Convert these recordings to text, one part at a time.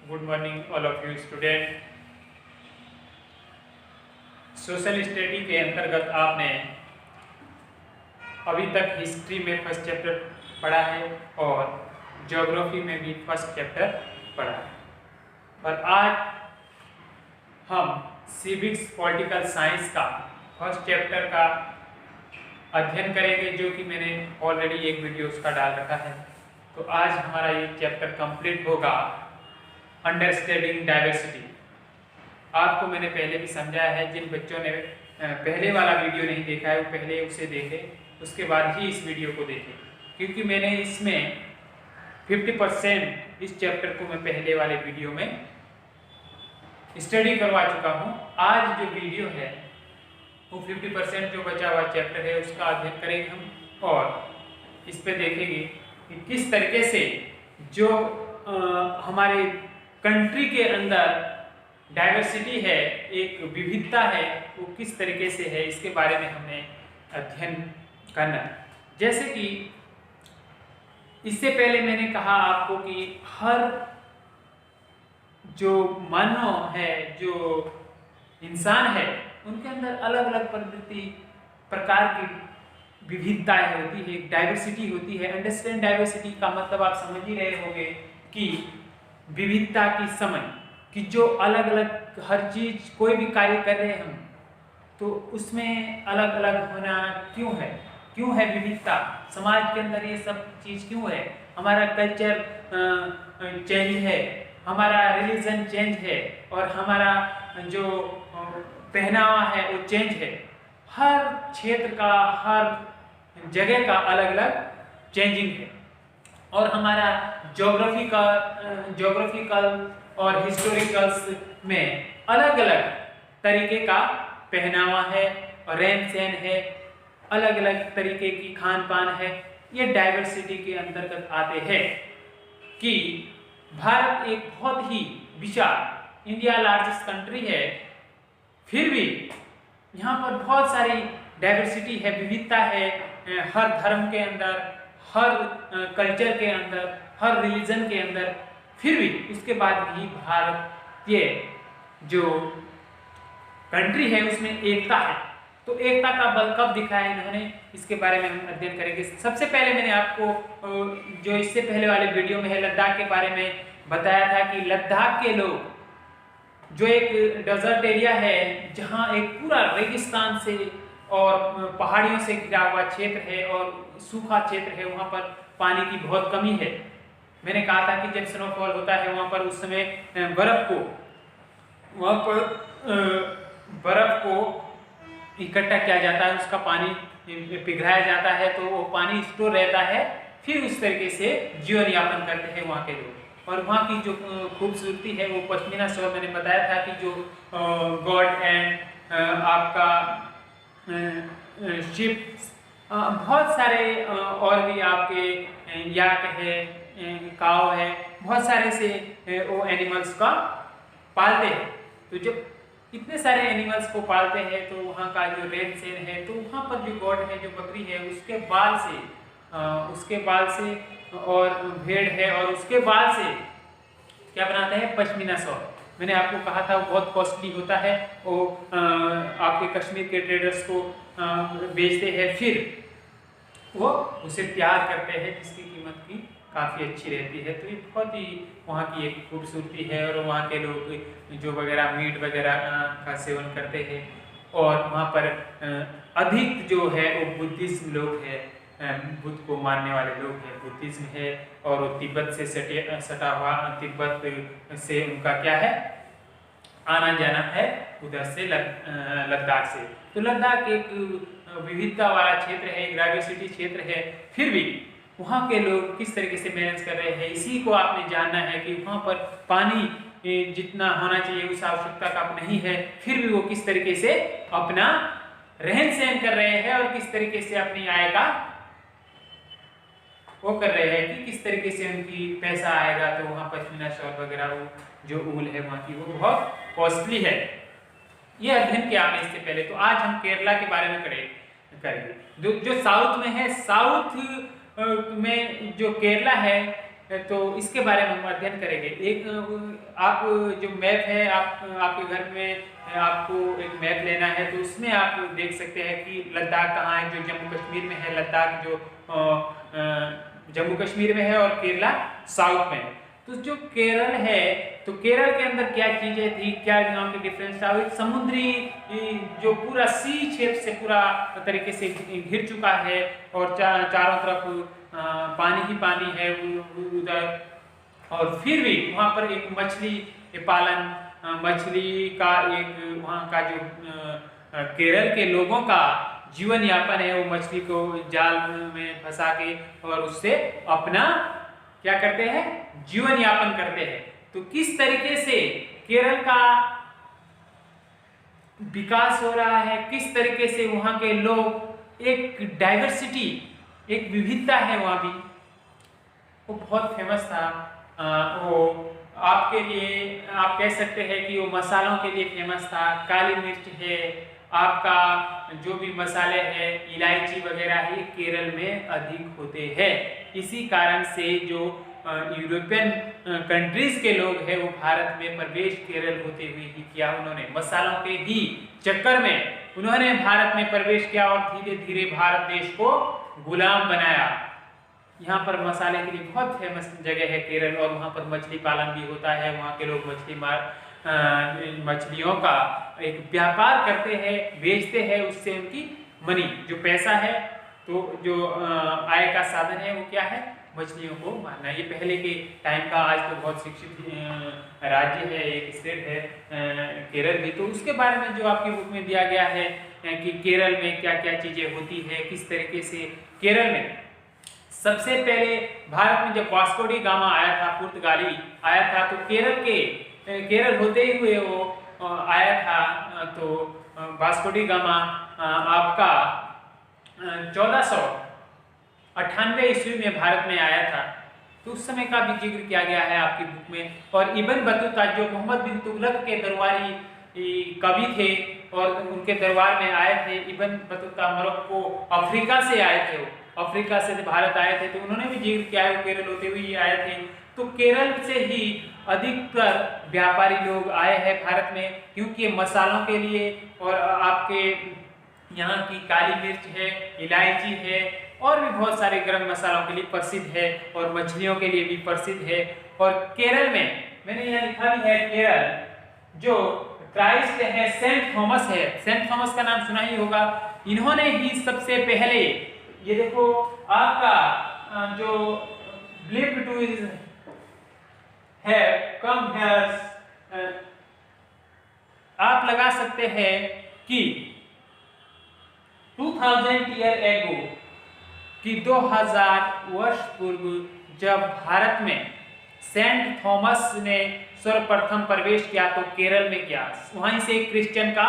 Good morning all of you student। Social study के अंतर्गत आपने अभी तक हिस्ट्री में फर्स्ट चैप्टर पढ़ा है और ज्योग्राफी में भी फर्स्ट चैप्टर पढ़ा है और आज हम सिविक्स पॉलिटिकल साइंस का फर्स्ट चैप्टर का अध्ययन करेंगे, जो कि मैंने ऑलरेडी एक वीडियो उसका डाल रखा है। तो आज हमारा ये चैप्टर कंप्लीट होगा, अंडरस्टैंडिंग डाइवर्सिटी। आपको मैंने पहले भी समझाया है, जिन बच्चों ने पहले वाला वीडियो नहीं देखा है वो पहले उसे देखे, उसके बाद ही इस वीडियो को देखें, क्योंकि मैंने इसमें 50% इस चैप्टर को मैं पहले वाले वीडियो में स्टडी करवा चुका हूँ। आज जो वीडियो है वो 50% जो बचा हुआ चैप्टर है उसका अध्ययन करेंगे हम और इस पे देखेंगे कि किस तरीके से जो हमारे कंट्री के अंदर डाइवर्सिटी है, एक विविधता है, वो किस तरीके से है, इसके बारे में हमने अध्ययन करना है। जैसे कि इससे पहले मैंने कहा आपको कि हर जो मानव है, जो इंसान है, उनके अंदर अलग अलग प्रकार की विविधताएं होती है, डाइवर्सिटी होती है। अंडरस्टैंड डाइवर्सिटी का मतलब आप समझ ही रहे होंगे कि विविधता की समझ, कि जो अलग अलग हर चीज कोई भी कार्य कर रहे हैं हम, तो उसमें अलग अलग होना क्यों है विविधता समाज के अंदर, ये सब चीज क्यों है। हमारा कल्चर चेंज है, हमारा रिलीजन चेंज है और हमारा जो पहनावा है वो चेंज है। हर क्षेत्र का, हर जगह का अलग अलग चेंजिंग है और हमारा ज्योग्राफिकल और हिस्टोरिकल्स में अलग अलग तरीके का पहनावा है और रहन सहन है, अलग अलग तरीके की खान पान है। ये डाइवर्सिटी के अंतर्गत आते हैं कि भारत एक बहुत ही विशाल, इंडिया लार्जेस्ट कंट्री है, फिर भी यहाँ पर बहुत सारी डाइवर्सिटी है, विविधता है, हर धर्म के अंदर, हर कल्चर के अंदर, हर रिलीजन के अंदर। फिर भी उसके बाद भी भारतीय जो कंट्री है उसमें एकता है। तो एकता का बल कब दिखा है इन्होंने, इसके बारे में हम अध्ययन करेंगे। सबसे पहले मैंने आपको जो इससे पहले वाले वीडियो में है लद्दाख के बारे में बताया था कि लद्दाख के लोग, जो एक डेजर्ट एरिया है, जहाँ एक पूरा रेगिस्तान से और पहाड़ियों से घिरा हुआ क्षेत्र है और सूखा क्षेत्र है, वहाँ पर पानी की बहुत कमी है। मैंने कहा था कि जब स्नोफॉल होता है वहाँ पर उस समय बर्फ को इकट्ठा किया जाता है, उसका पानी पिघलाया जाता है, तो वो पानी स्टोर रहता है। फिर उस तरीके से जीवन यापन करते हैं वहाँ के लोग। और वहाँ की जो खूबसूरती है वो पश्मीना शॉल, मैंने बताया था कि जो गॉड एंड आपका शिप, बहुत सारे और भी आपके याक है, काव है, बहुत सारे से वो एनिमल्स का पालते हैं। तो जब इतने सारे एनिमल्स को पालते हैं तो वहाँ का जो रहन सहन है, तो वहाँ पर जो गॉड है, जो बकरी है, उसके बाल से और भेड़ है और उसके बाल से क्या बनाते हैं, पश्मीना शॉल। मैंने आपको कहा था वो बहुत कॉस्टली होता है, वो आपके कश्मीर के ट्रेडर्स को बेचते हैं, फिर वो उसे तैयार करते हैं जिसकी कीमत की काफ़ी अच्छी रहती है। तो ये बहुत ही वहाँ की एक खूबसूरती है और वहाँ के लोग जो वगैरह मीट वगैरह का सेवन करते हैं। और वहाँ पर अधिक जो है वो बुद्धिज्म लोग हैं, बुद्ध को मानने वाले लोग हैं, बुद्धिज्म है। और वो तिब्बत से सटा हुआ, तिब्बत से उनका क्या है, आना जाना है उधर से लद्दाख से। तो लद्दाख एक विविधता वाला क्षेत्र है, एक डाइवर्सिटी क्षेत्र है, फिर भी वहाँ के लोग किस तरीके से मैनेज कर रहे हैं, इसी को आपने जानना है कि वहाँ पर पानी जितना होना चाहिए उस आवश्यकता का नहीं है, फिर भी वो किस तरीके से अपना रहन सहन कर रहे हैं और किस तरीके से अपनी आय का वो कर रहे हैं कि किस तरीके से उनकी पैसा आएगा। तो वहाँ पश्मीना शॉल वगैरह, वो जो ऊल है वहाँ की, वो बहुत कॉस्टली है। ये अध्ययन किया हमने इससे पहले। तो आज हम केरला के बारे में करेंगे, जो साउथ में है। साउथ में जो केरला है, तो इसके बारे में हम अध्ययन करेंगे। एक आप जो मैप है, आपके घर में आपको एक मैप लेना है, तो उसमें आप देख सकते हैं कि लद्दाख कहाँ है। जो जम्मू कश्मीर में है लद्दाख, जो जम्मू कश्मीर में है, और केरला साउथ में है। तो जो केरल है, तो केरल के अंदर क्या चीजें थी, क्या यहाँ पे डिफरेंस था। एक समुद्री जो पूरा सी शेप से पूरा तरीके से घिर चुका है, और चारों तरफ पानी ही पानी है उधर। और फिर भी वहाँ पर एक मछली पालन, मछली का एक वहाँ का जो केरल के लोगों का जीवन यापन है, वो मछली को जाल में फंसा के और उससे अपना क्या करते हैं, जीवन यापन करते हैं। तो किस तरीके से केरल का विकास हो रहा है, किस तरीके से वहाँ के लोग, एक डाइवर्सिटी, एक विविधता है वहाँ भी, वो बहुत फेमस था। वो आपके लिए आप कह सकते हैं कि वो मसालों के लिए फेमस था। काली मिर्च है, आपका जो भी मसाले हैं, इलायची वगैरह ही केरल में अधिक होते हैं। इसी कारण से जो यूरोपियन कंट्रीज के लोग हैं, वो भारत में प्रवेश केरल होते हुए ही किया। उन्होंने मसालों के ही चक्कर में उन्होंने भारत में प्रवेश किया और धीरे धीरे भारत देश को गुलाम बनाया। यहाँ पर मसाले के लिए बहुत फेमस जगह है केरल, और वहाँ पर मछली पालन भी होता है। वहाँ के लोग मछलियों का एक व्यापार करते हैं, बेचते हैं, उससे उनकी मनी जो पैसा है, तो जो आय का साधन है वो क्या है, मछलियों को मारना। ये पहले के टाइम का, आज तो बहुत शिक्षित राज्य है, एक स्टेट है केरल भी। तो उसके बारे में जो आपकी बुक में दिया गया है कि केरल में क्या क्या चीजें होती है, किस तरीके से केरल में सबसे पहले भारत में जब वास्को डी गामा आया था, पुर्तगाली आया था, तो केरल होते ही हुए वो आया था। तो वास्को डी गामा आपका 1498 ईस्वी में भारत में आया था। तो उस समय का भी जिक्र किया गया है आपकी बुक में। और इब्न बतूता जो मोहम्मद बिन तुगलक के दरबारी कवि थे और उनके दरबार में आए थे, इब्न बतूता मोरक्को अफ्रीका से आए थे, वो अफ्रीका से भारत आए थे, तो उन्होंने भी जिक्र किया है, वो केरल होते हुए ही आए थे। तो केरल से ही अधिकतर व्यापारी लोग आए हैं भारत में, क्योंकि मसालों के लिए और आपके यहाँ की काली मिर्च है, इलायची है, और भी बहुत सारे गरम मसालों के लिए प्रसिद्ध है, और मछलियों के लिए भी प्रसिद्ध है। और केरल में मैंने यहाँ लिखा भी है, केरल जो क्राइस्ट है, सेंट थॉमस है, सेंट थॉमस का नाम सुना ही होगा। इन्होंने ही सबसे पहले, ये देखो आपका जो बिलीव टू इज है कम हेयर, आप लगा सकते हैं कि 2000 ईयर एगो, कि 2000 वर्ष पूर्व जब भारत में सेंट थॉमस ने सर्वप्रथम प्रवेश किया, तो केरल में किया, वहीं से क्रिश्चियन का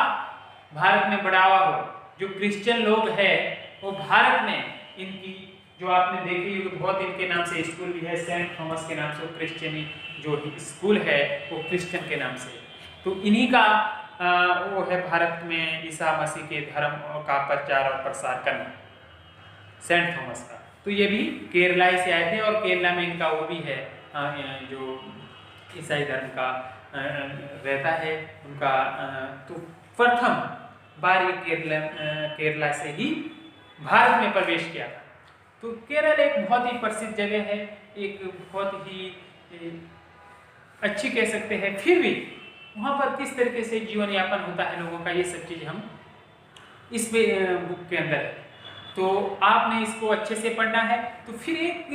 भारत में बढ़ावा हो। जो क्रिश्चियन लोग हैं वो भारत में, इनकी जो आपने देखी होगी, बहुत इनके नाम से स्कूल भी है, सेंट थॉमस के नाम से क्रिश्चियनी जो स्कूल है वो क्रिश्चियन के नाम से। तो इन्हीं का वो है भारत में ईसा मसीह के धर्म का प्रचार और प्रसार करना, सेंट थॉमस का। तो ये भी केरला से आए थे, और केरला में इनका वो भी है जो ईसाई धर्म का रहता है उनका। तो प्रथम बार ये केरला से ही भारत में प्रवेश किया था। तो केरल एक बहुत ही प्रसिद्ध जगह है, एक बहुत ही अच्छी कह सकते हैं। फिर भी वहाँ पर किस तरीके से जीवन यापन होता है लोगों का, ये सब चीज़ हम इस बुक के अंदर है। तो आपने इसको अच्छे से पढ़ना है। तो फिर एक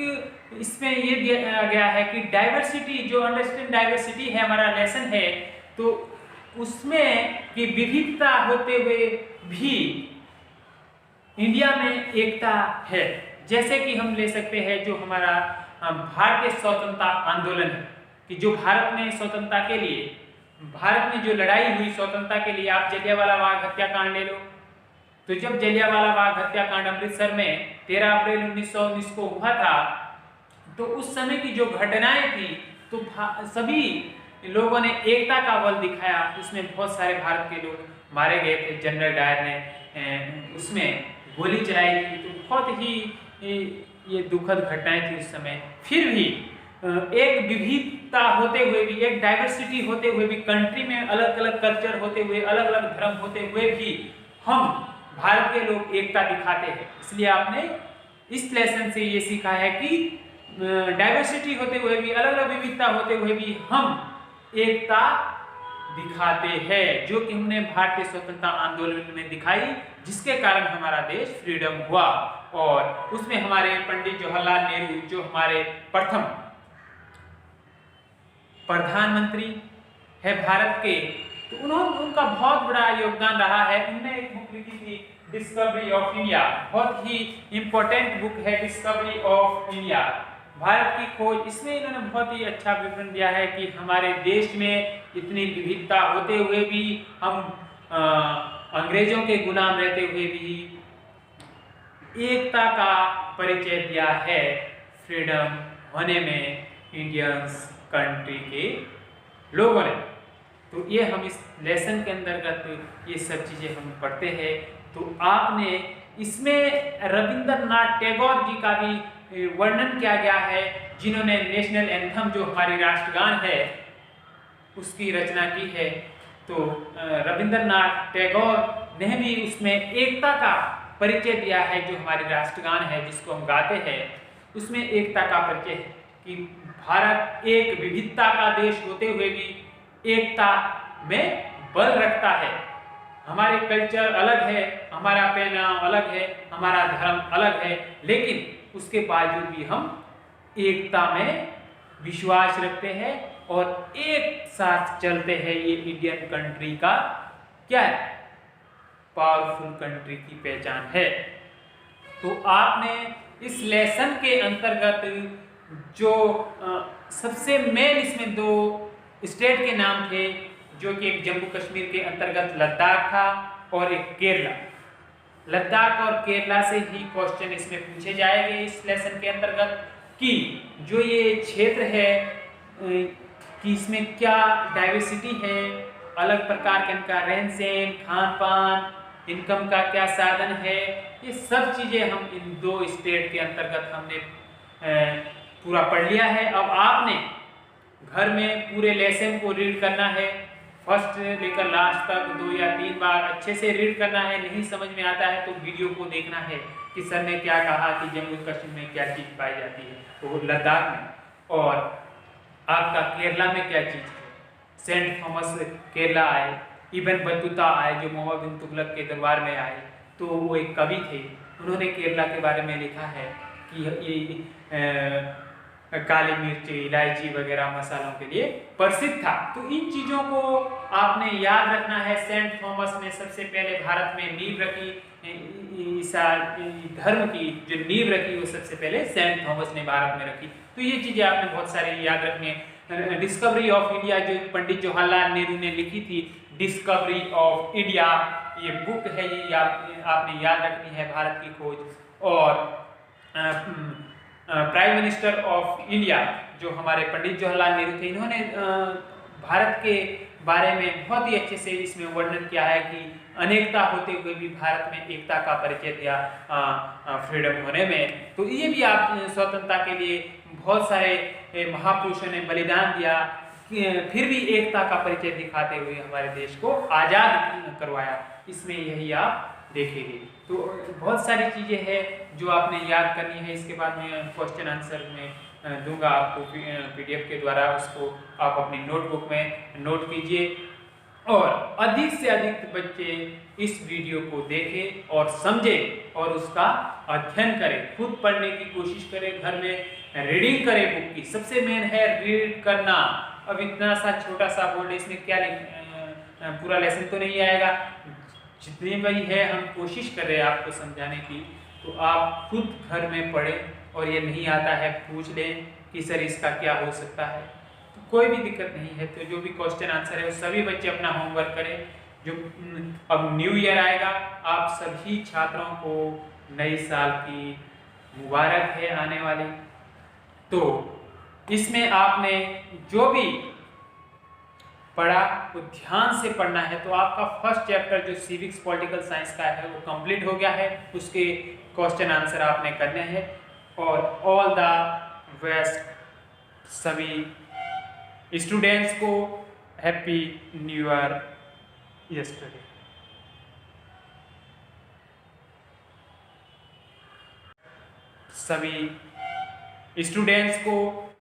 इसमें ये दिया गया है कि डाइवर्सिटी, जो अंडरस्टैंड डाइवर्सिटी है हमारा लेसन है, तो उसमें की विविधता होते हुए भी इंडिया में एकता है। जैसे कि हम ले सकते हैं जो हमारा भारतीय स्वतंत्रता आंदोलन है, कि जो भारत में स्वतंत्रता के लिए, भारत में जो लड़ाई हुई स्वतंत्रता के लिए, आप जलियांवाला बाग हत्याकांड ले लो। तो जब जलियांवाला बाग हत्याकांड अमृतसर में 13 अप्रैल 1919 को हुआ था, तो उस समय की जो घटनाएं थी, तो सभी लोगों ने एकता का बल दिखाया। उसमें बहुत सारे भारत के लोग मारे गए थे, जनरल डायर ने उसमें गोली चलाई थी। तो बहुत ही ये दुखद घटनाएं थी उस समय। फिर भी एक विविधता होते हुए भी, एक डाइवर्सिटी होते हुए भी, कंट्री में अलग अलग कल्चर होते हुए, अलग अलग धर्म होते हुए भी हम भारत के लोग एकता दिखाते हैं। इसलिए आपने इस लेसन से ये सीखा है कि डाइवर्सिटी होते हुए भी, अलग अलग विविधता होते हुए भी हम एकता दिखाते हैं, जो कि हमने भारतीय स्वतंत्रता आंदोलन में दिखाई, जिसके कारण हमारा देश फ्रीडम हुआ। और उसमें हमारे पंडित जवाहरलाल नेहरू, जो हमारे प्रथम प्रधानमंत्री है भारत के, तो उनका बहुत बड़ा योगदान रहा है। उन्होंने एक बुक लिखी थी, डिस्कवरी ऑफ इंडिया, बहुत ही इंपॉर्टेंट बुक है डिस्कवरी ऑफ इंडिया, भारत की खोज। इसमें इन्होंने बहुत ही अच्छा विवरण दिया है कि हमारे देश में इतनी विविधता होते हुए भी, हम अंग्रेजों के गुलाम रहते हुए भी एकता का परिचय दिया है फ्रीडम होने में इंडियंस कंट्री के लोगों ने। तो ये हम इस लेसन के अंतर्गत ये सब चीज़ें हम पढ़ते हैं। तो आपने इसमें रविंद्रनाथ टैगोर जी का भी वर्णन किया गया है, जिन्होंने नेशनल एंथम, जो हमारी राष्ट्रगान है, उसकी रचना की है। तो रविंद्रनाथ टैगोर ने भी उसमें एकता का परिचय दिया है। जो हमारी राष्ट्रगान है जिसको हम गाते हैं, उसमें एकता का परिचय है कि भारत एक विविधता का देश होते हुए भी एकता में बल रखता है। हमारे कल्चर अलग है, हमारा पहनाव अलग है, हमारा धर्म अलग है, लेकिन उसके बावजूद भी हम एकता में विश्वास रखते हैं और एक साथ चलते हैं। ये इंडियन कंट्री का क्या है, पावरफुल कंट्री की पहचान है। तो आपने इस लेसन के अंतर्गत जो सबसे मेन इसमें दो स्टेट के नाम थे, जो कि एक जम्मू कश्मीर के अंतर्गत लद्दाख था और एक केरला। लद्दाख और केरला से ही क्वेश्चन इसमें पूछे जाएंगे इस लेसन के अंतर्गत कि जो ये क्षेत्र है कि इसमें क्या डाइवर्सिटी है, अलग प्रकार के इनका रहन सहन, खान पान, इनकम का क्या साधन है, ये सब चीज़ें हम इन दो स्टेट के अंतर्गत हमने पूरा पढ़ लिया है। अब आपने घर में पूरे लेसन को रीड करना है, फर्स्ट लेकर लास्ट तक 2 या 3 बार अच्छे से रीड करना है। नहीं समझ में आता है तो वीडियो को देखना है कि सर ने क्या कहा कि जम्मू कश्मीर में क्या चीज़ पाई जाती है, तो लद्दाख में, और आपका केरला में क्या चीज़ है। सेंट थॉमस केरला आए, इब्न बतूता आए जो मोहम्मद बिन तुगलक के दरबार में आए, तो वो एक कवि थे, उन्होंने केरला के बारे में लिखा है कि ये काली मिर्च, इलायची वगैरह मसालों के लिए प्रसिद्ध था। तो इन चीज़ों को आपने याद रखना है। सेंट थॉमस ने सबसे पहले भारत में नींव रखी, ईसाई धर्म की जो नींव रखी वो सबसे पहले सेंट थॉमस ने भारत में रखी। तो ये चीज़ें आपने बहुत सारी याद रखनी है। डिस्कवरी ऑफ इंडिया जो पंडित जवाहरलाल नेहरू ने लिखी थी, डिस्कवरी ऑफ इंडिया, ये बुक है, ये आपने याद रखनी है, भारत की खोज। और प्राइम मिनिस्टर ऑफ इंडिया जो हमारे पंडित जवाहरलाल नेहरू थे, इन्होंने भारत के बारे में बहुत ही अच्छे से इसमें वर्णन किया है कि अनेकता होते हुए भी भारत में एकता का परिचय दिया फ्रीडम होने में। तो ये भी आप स्वतंत्रता के लिए बहुत सारे महापुरुषों ने बलिदान दिया, फिर भी एकता का परिचय दिखाते हुए हमारे देश को आज़ाद करवाया। इसमें यही आप देखेंगे। तो बहुत सारी चीज़ें हैं जो आपने याद करनी है। इसके बाद में क्वेश्चन आंसर में दूंगा आपको PDF के द्वारा, उसको आप अपनी नोटबुक में नोट कीजिए और अधिक से अधिक बच्चे इस वीडियो को देखें और समझें और उसका अध्ययन करें, खुद पढ़ने की कोशिश करें, घर में रीडिंग करें बुक की। सबसे मेन है रीड करना। अब इतना सा छोटा सा बोर्ड, इसमें क्या पूरा लेसन तो नहीं आएगा, जितनी भी है हम कोशिश कर रहे हैं आपको समझाने की। तो आप खुद घर में पढ़ें और ये नहीं आता है पूछ लें कि सर इसका क्या हो सकता है, तो कोई भी दिक्कत नहीं है। तो जो भी क्वेश्चन आंसर है वो सभी बच्चे अपना होमवर्क करें। जो अब न्यू ईयर आएगा, आप सभी छात्रों को नए साल की मुबारक है आने वाली। तो इसमें आपने जो भी पढ़ा वो ध्यान से पढ़ना है। तो आपका फर्स्ट चैप्टर जो सिविक्स पॉलिटिकल साइंस का है वो कंप्लीट हो गया है, उसके क्वेश्चन आंसर आपने करने हैं। और ऑल द बेस्ट सभी स्टूडेंट्स को हैप्पी न्यू ईयर यस्टरडे। सभी स्टूडेंट्स को